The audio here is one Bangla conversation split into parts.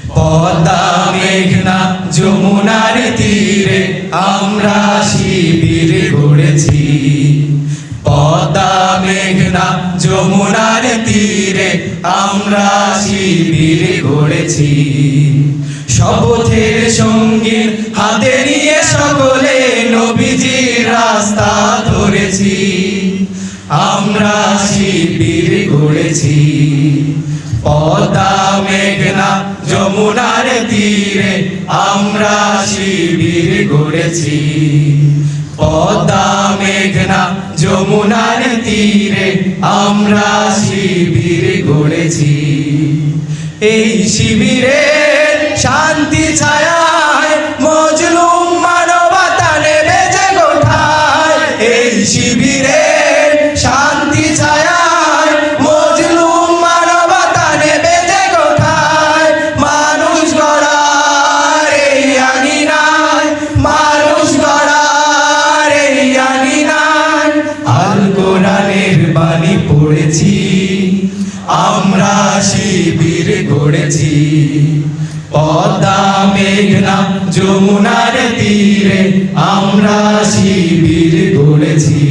পদ্মা মেঘনা যমুনার তীরে আমরা শিবির গড়েছি। পদ্মা মেঘনা যমুনার তীরে আমরা শিবির গড়েছি। শপথের সঙ্গীর হাতে নিয়ে সকলে নবীজির রাস্তা ধরেছি। আমরা শিবির গড়েছি। পদ্মা মেঘনা যমুনার তীরে আমরা শিবির গড়েছি। পদ্মা মেঘনা যমুনার তীরে আমরা শিবির গড়েছি। এই শিবিরের শান্তি ছায়ায় মজলুম মানবতা নেবে যে গোঠায়। এই শিবিরের শান্তি ছায়ায় মজলুম মানবতা নেবে যে গোঠায়। মানুষ গড়ার এই আঙিনায়, মানুষ গড়ার এই আঙিনায় আল কোরআনের বাণী পড়েছি। আমরা শিবির গড়েছি। পদ্মা মেঘনা যমুনার তীরে আমরা শিবির গড়েছি।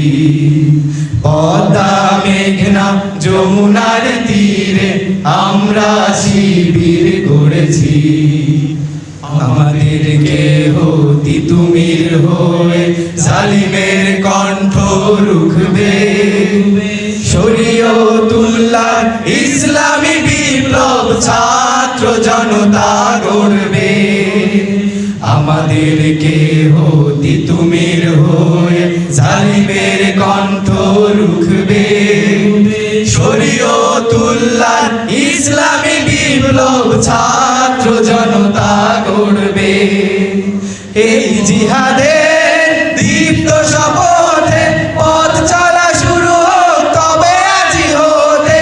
পদ্মা মেঘনা যমুনার তীরে আমরা শিবির গড়েছি। আমাদেরকে হতি তুমির হয়ে জালিমের কণ্ঠ রুখবে। শরীয়তুল্লাহ ইসলামী বিপ্লব ছাত্র জনতা গড়বে। আমাদেরকে হতি তুমির হয়ে জালিমের কণ্ঠ রুখবে। শরীয়তুল্লাহ ইসলামী বিপ্লব ছাত্র জনতা গড়বে। এই জিহাদের দীপ্ত শপথে পথ চলা শুরু হোক তবে আজি হতে।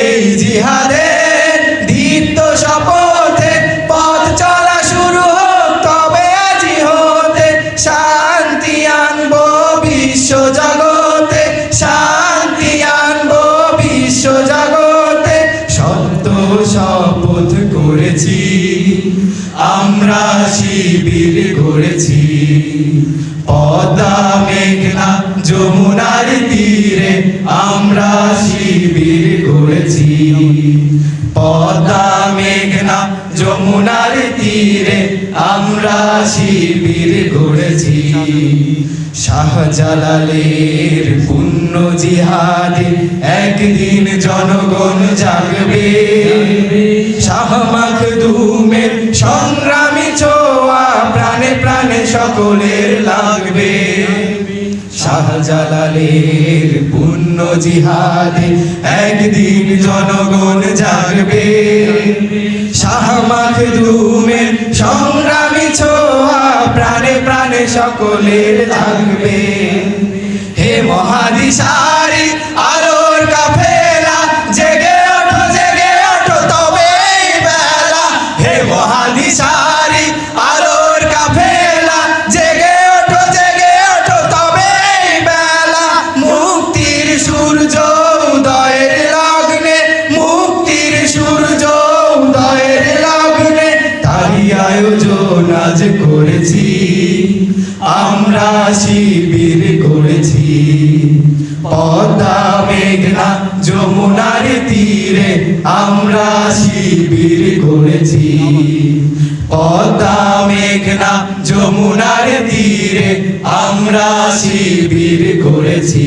এই জিহাদের দীপ্ত শপথে পথ চলা শুরু হোক তবে আজি হতে। শান্তি আনবো বিশ্ব জগতে, শান্তি আনবো বিশ্ব জগতে। সত্য শপথ করেছি, আমরা শিবির গড়েছি। পদ্মা মেঘনা যমুনার তীরে আমরা শিবির গড়েছি। পদ্মা মেঘনা যমুনার তীরে আমরা শিবির গড়েছি। শাহজালালের পুণ্য জিহাদে একদিন জনগণ জাগবে। শাহ মাখদুমের সংগ্রামী ছোঁয়া প্রাণে প্রাণে সকলের লাগবে। শাহজালালের পুণ্য জিহাদে একদিন জনগণ জাগবে। শাহ মাখদুমের সংগ্রামী ছোঁয়া প্রাণে প্রাণে সকলের লাগবে। হে মহাদিশারি আলোর কাফেলা জেগে ওঠো, জেগে ওঠো তবে এই বেলা। হে মহাদিশারি আলোর কাফেলা জেগে ওঠো, জেগে ওঠো তবে এই বেলা। মুক্তির সূর্য উদয়ের লগ্নে, মুক্তির সূর্য উদয়ের লগ্নে তারই আয়োজন আজ করেছি। আমরা শিবির গড়েছি। পদ্মা মেঘনা যমুনার তীরে আমরা শিবির গড়েছি। পদ্মা মেঘনা যমুনার তীরে আমরা শিবির গড়েছি।